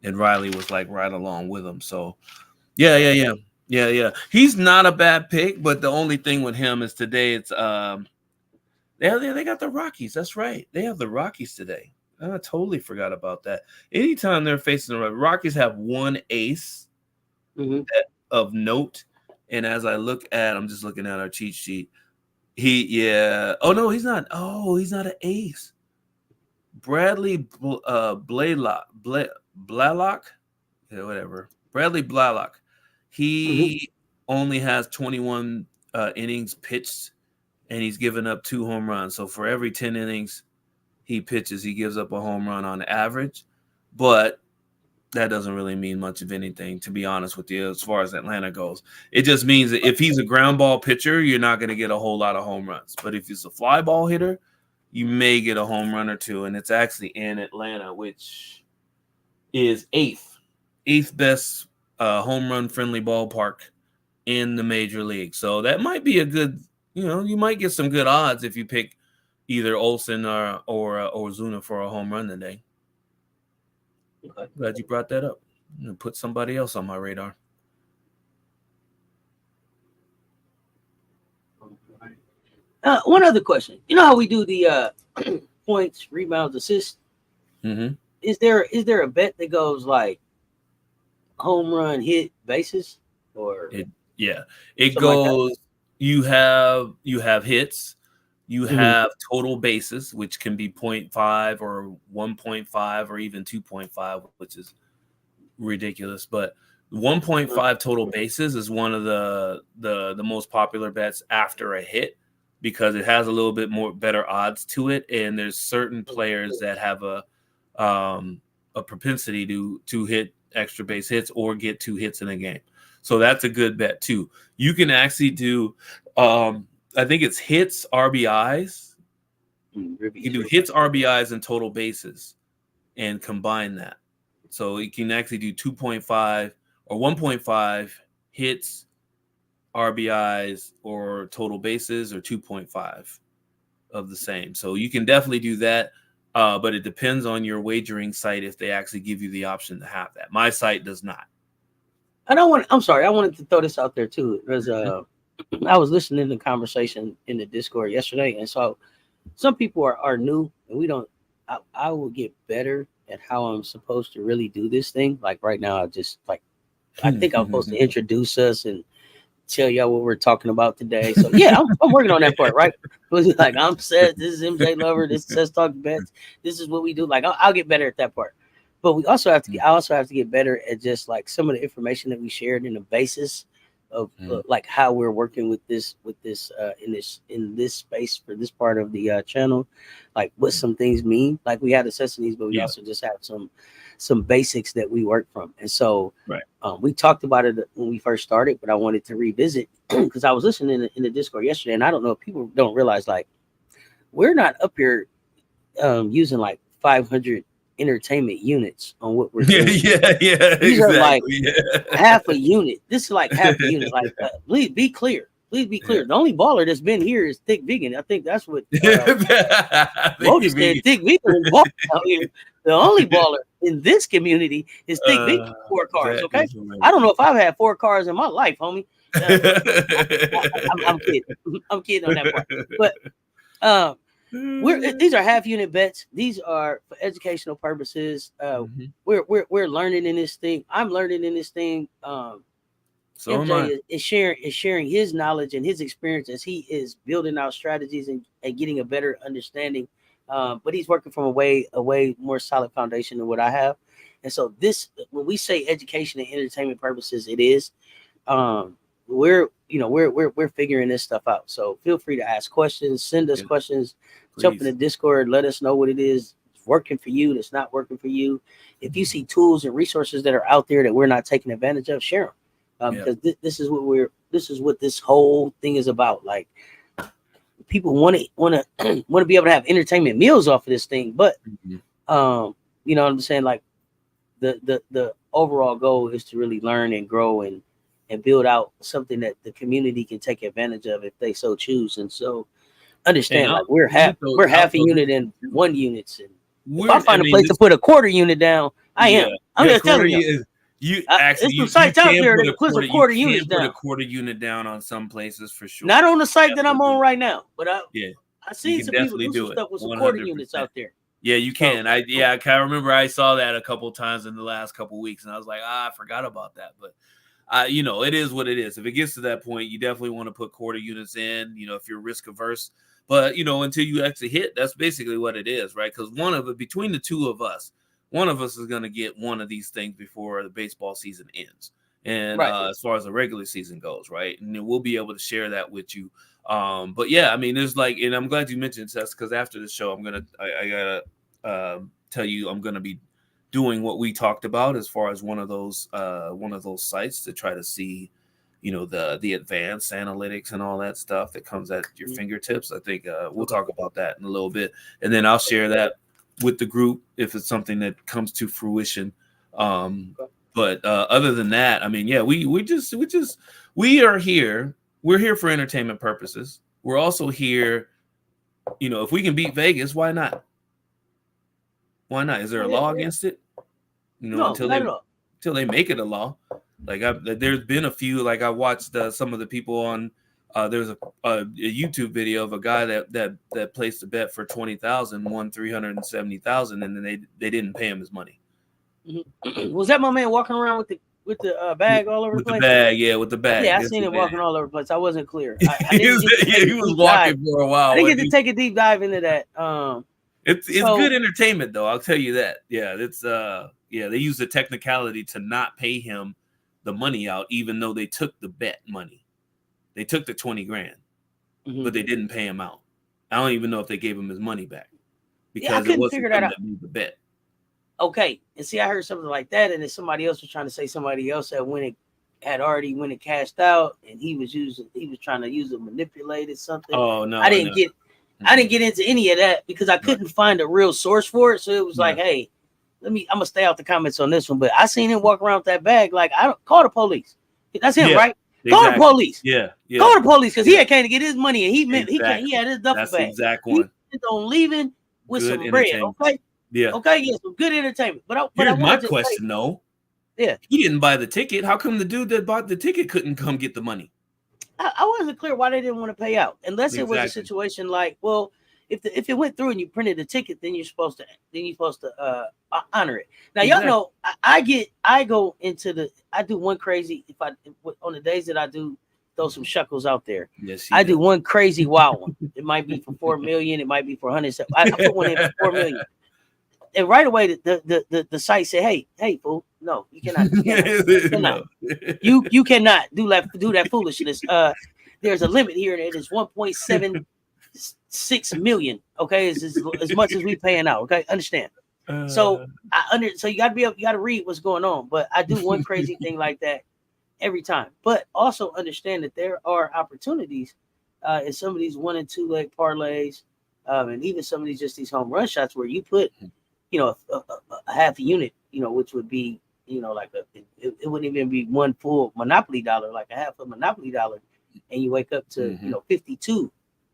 Riley was like right along with him. So yeah. He's not a bad pick, but the only thing with him is today it's they got the Rockies. That's right. They have the Rockies today. I totally forgot about that. Anytime they're facing the Rockies, have one ace of note. And as I'm just looking at our cheat sheet. Oh no, he's not. Oh, he's not an ace. Bradley Blalock, yeah, whatever. Bradley Blalock. He only has 21 innings pitched, and he's given up 2 home runs. So for every 10 innings he pitches, he gives up a home run on average. But that doesn't really mean much of anything, to be honest with you, as far as Atlanta goes. It just means that if he's a ground ball pitcher, you're not going to get a whole lot of home runs. But if he's a fly ball hitter, you may get a home run or two. And it's actually in Atlanta, which is eighth best home run friendly ballpark in the major league. So that might be a good, you might get some good odds if you pick either Olsen or Ozuna for a home run today. Glad you brought that up. I'm gonna put somebody else on my radar. One other question. You know how we do the points, rebounds, assists? Mm-hmm. Is there a bet that goes like home run, hit, bases? Or it goes like you have hits, you have total bases, which can be 0.5 or 1.5 or even 2.5, which is ridiculous. But 1.5 total bases is one of the most popular bets after a hit, because it has a little bit more better odds to it, and there's certain players that have a propensity to hit extra base hits or get 2 hits in a game. So that's a good bet too. You can actually do I think it's hits, RBIs. You can do hits, RBIs, and total bases and combine that. So you can actually do 2.5 or 1.5 hits, RBIs, or total bases, or 2.5 of the same. So you can definitely do that, but it depends on your wagering site if they actually give you the option to have that. My site does not. I'm sorry. I wanted to throw this out there too. Because I was listening to the conversation in the Discord yesterday, and so some people are new, and we don't. I will get better at how I'm supposed to really do this thing. Like right now, I think I'm supposed to introduce us and tell y'all what we're talking about today. So yeah, I'm working on that part, right? Like I'm Cess, this is MJ Lover, this is Cess Talks Bets. This is what we do. Like I'll get better at that part. But I also have to get better at just like some of the information that we shared in the basis of like how we're working with this in this space for this part of the channel, like what some things mean. Like we had necessities, but we also just have some basics that we work from. And so we talked about it when we first started, but I wanted to revisit because I was listening in the Discord yesterday, and I don't know if people don't realize, like, we're not up here using like 500 entertainment units on what we're doing. These are like half a unit. This is like half a unit. Like, please be clear. Please be clear. The only baller that's been here is Thick Vegan. I think that's what Modi said. Thick Vegan is out here. The only baller in this community is Thick Vegan. 4 cars. Okay, I don't know if I've had 4 cars in my life, homie. I'm kidding. I'm kidding on that part. But these are half unit bets. These are for educational purposes. We're learning in this thing. I'm learning in this thing. So MJ is sharing his knowledge and his experience as he is building out strategies and getting a better understanding. But he's working from a way more solid foundation than what I have. And so this, when we say education and entertainment purposes, it is. We're figuring this stuff out. So feel free to ask questions, send us questions, jump in the Discord, let us know what it is working for you, that's not working for you. If you see tools and resources that are out there that we're not taking advantage of, share them. Because this is what this whole thing is about. Like, people want to be able to have entertainment meals off of this thing, but you know what I'm saying? Like the overall goal is to really learn and grow and build out something that the community can take advantage of if they so choose. And so understand, like we're half a unit and 1 units. And if I find a place to put a quarter unit down, I'm just telling you. There's some sites out there that put a quarter unit down. Put a quarter unit down on some places for sure. Not on the site that I'm on right now, but I see some people do some stuff with some 100%. Quarter units out there. Yeah, you can. I kind of remember I saw that a couple of times in the last couple of weeks, and I was like, I forgot about that. But it is what it is. If it gets to that point, you definitely want to put quarter units in, if you're risk averse. But, until you actually hit, that's basically what it is, right? Because between the two of us, one of us is going to get one of these things before the baseball season ends. And as far as the regular season goes, right? And then we'll be able to share that with you. But yeah, I mean, there's and I'm glad you mentioned Cess, because after the show, I gotta tell you, I'm gonna be doing what we talked about as far as one of those sites to try to see, the advanced analytics and all that stuff that comes at your fingertips. I think we'll talk about that in a little bit, and then I'll share that with the group if it's something that comes to fruition. But other than that, I mean, yeah, we are here. We're here for entertainment purposes. We're also here, if we can beat Vegas, why not? Why not? Is there a law against it? No, until they make it a law. Like there's been a few. Like I watched some of the people on. There's a YouTube video of a guy that placed a bet for 20,000, won 370,000, and then they didn't pay him his money. Mm-hmm. Was that my man walking around with the bag all over the place? With the bag, yeah, with the bag. Yeah, I seen him walking all over the place. I wasn't clear. He was walking for a while. I didn't get to take a deep dive into that. It's good entertainment though. I'll tell you that. Yeah, it's they use the technicality to not pay him the money out, even though they took the bet money. They took the 20 grand, but they didn't pay him out. I don't even know if they gave him his money back because it wasn't him that made the bet. Okay, and see, I heard something like that, and then somebody else was trying to say somebody else had already cashed out, and he was trying to use it, manipulated something. Oh no, I didn't get into any of that because I couldn't find a real source for it. So it was like, hey, I'm gonna stay out the comments on this one. But I seen him walk around with that bag. Like, I don't call the police. That's him, right? Exactly. Call the police. Yeah. Call the police because he came to get his money and he had his duffel bag. That's the exact one. He's on leaving with good some bread. Okay. Yeah. Okay. Yeah. Some good entertainment. But here's my question though. Yeah. He didn't buy the ticket. How come the dude that bought the ticket couldn't come get the money? I wasn't clear why they didn't want to pay out, unless it was a situation like, well, if it went through and you printed the ticket, then you're supposed to honor it. Now y'all know I do one crazy on the days that I do throw some shuckles out there. Yes, I do one crazy wild one. It might be for 4 million. It might be for 100. I put one in for 4 million. And right away, the site said, "Hey, fool! No, you cannot. You cannot do that foolishness. There's a limit here, and it is 1.76 million. Okay, it's as much as we paying out. Okay, understand? So you gotta read what's going on. But I do one crazy thing like that every time. But also understand that there are opportunities in some of these 1 and 2 leg parlays, and even some of these home run shots where you put." A half a unit, which would be, like it wouldn't even be one full Monopoly dollar, like a half a Monopoly dollar, and you wake up to 52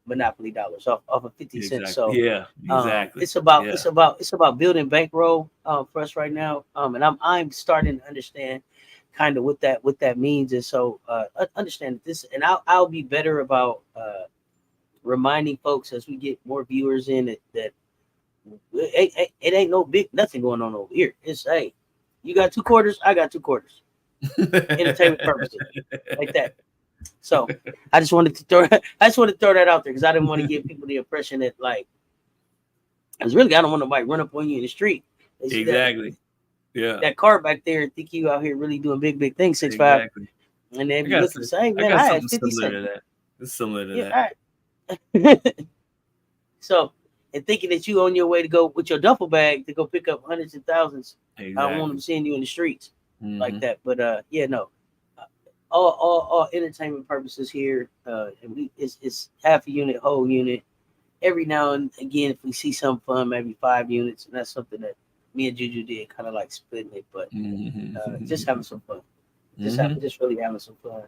Monopoly dollars off of 50 cents. So yeah, exactly. It's about building bankroll for us right now, and I'm starting to understand kind of what that means, and so understand this, and I'll be better about reminding folks as we get more viewers in that. It ain't no big nothing going on over here. It's you got 2 quarters, I got 2 quarters. Entertainment purposes, like that. So I just wanted to throw that out there because I didn't want to give people the impression that because really I don't want nobody run up on you in the street. Exactly. That car back there and think you out here really doing big things 6'5", exactly. And then you look and say, man, I had 50 cents. It's similar to that. All right. So. And thinking that you on your way to go with your duffel bag to go pick up hundreds and thousands. Exactly. I don't want them seeing you in the streets like that. But all entertainment purposes here. And it's half a unit, whole unit. Every now and again, if we see some fun, maybe 5 units, and that's something that me and Juju did, kind of like splitting it, but just having some fun. Just really having some fun.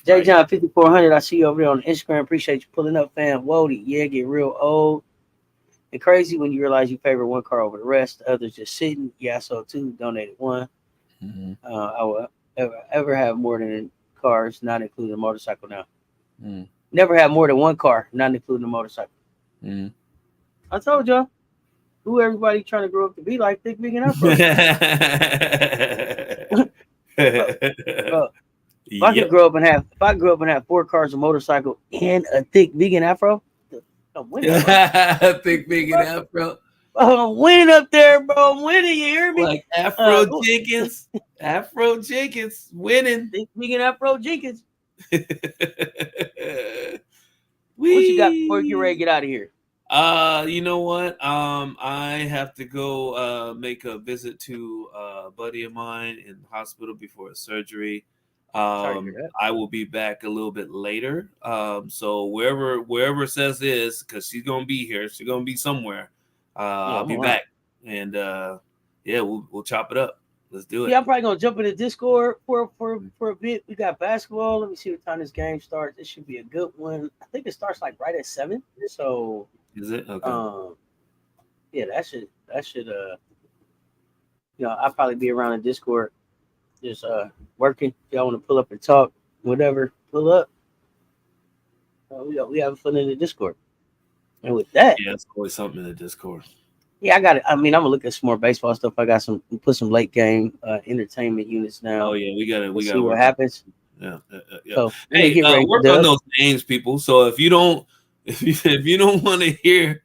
J John 5400, I see you over there on Instagram. Appreciate you pulling up, fam. Wody, get real old. And crazy when you realize you favor one car over the rest, the others just sitting. Yeah, I saw 2, donated 1. I will ever have more than cars, not including a motorcycle now. Never have more than 1 car, not including a motorcycle. I told y'all, who everybody trying to grow up to be like, think big enough. If I could grow up and have 4 cars, a motorcycle, and a thick vegan afro, I'm winning. Thick vegan afro. I'm winning up there, bro. I'm winning. You hear me? Like Afro Jenkins. Afro Jenkins winning. Thick vegan afro Jenkins. What you got before you get ready to get out of here? You know what? I have to go make a visit to a buddy of mine in the hospital before a surgery. I will be back a little bit later. So wherever Cess is, because she's gonna be here, she's gonna be somewhere. I'll be back, and yeah, we'll chop it up. Let's do it. Yeah, I'm probably gonna jump into Discord for a bit. We got basketball. Let me see what time this game starts. It should be a good one. I think it starts like right at 7. So is it okay? Yeah, that should I'll probably be around in Discord, just working. If y'all want to pull up and talk, whatever, pull up. We have fun in the Discord. And with that, yeah, it's always something in the Discord. Yeah, I got it. I mean, I'm gonna look at some more baseball stuff. I got put some late game entertainment units now. Oh yeah, we got to see what happens. Yeah. So, hey, work on those names, people. So if you don't want to hear,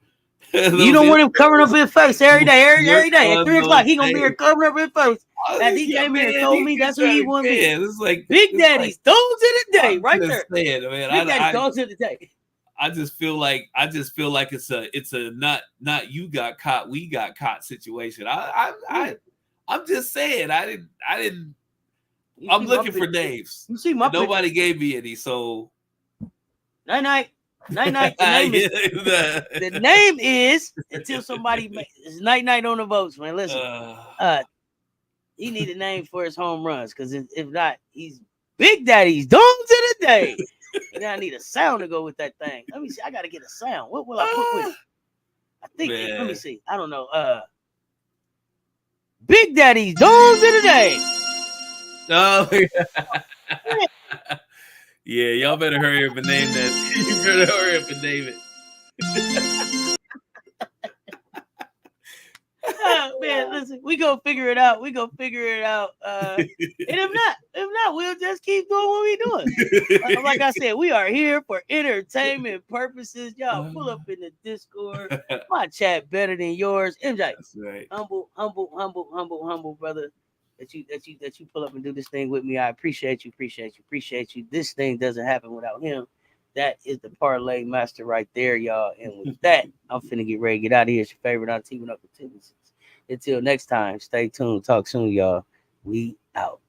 you don't want him covering up his face every day. Every day at 3 o'clock, he gonna be here covering up his face. As he came here and told me that's who he wanted to be. It's like Big Daddy's dogs of the day, right there. Saying, man, Big Daddy's dogs of the day. I just feel like it's a not you got caught, we got caught situation. I'm just saying I didn't. I'm looking for names. You see my nobody gave me any. So night. The name is until somebody it's night on the votes, man. Listen, he need a name for his home runs because if not, he's Big Daddy's dogs of the day. And I need a sound to go with that thing. Let me see. I gotta get a sound. What will I put with it? I think. Let me see. I don't know. Big Daddy's dogs of the day. Oh yeah, y'all better hurry up and name that. You better hurry up and name it. Man, listen, we gonna figure it out. And if not, we'll just keep doing what we doing. Like I said, we are here for entertainment purposes. Y'all pull up in the Discord. My chat better than yours. MJ, that's right. Humble, brother. That you pull up and do this thing with me. I appreciate you. This thing doesn't happen without him. That is the parlay master right there, y'all. And with that, I'm finna get ready to get out of here. It's your favorite. I'm teaming up with tendencies. Until next time, stay tuned. Talk soon, y'all. We out.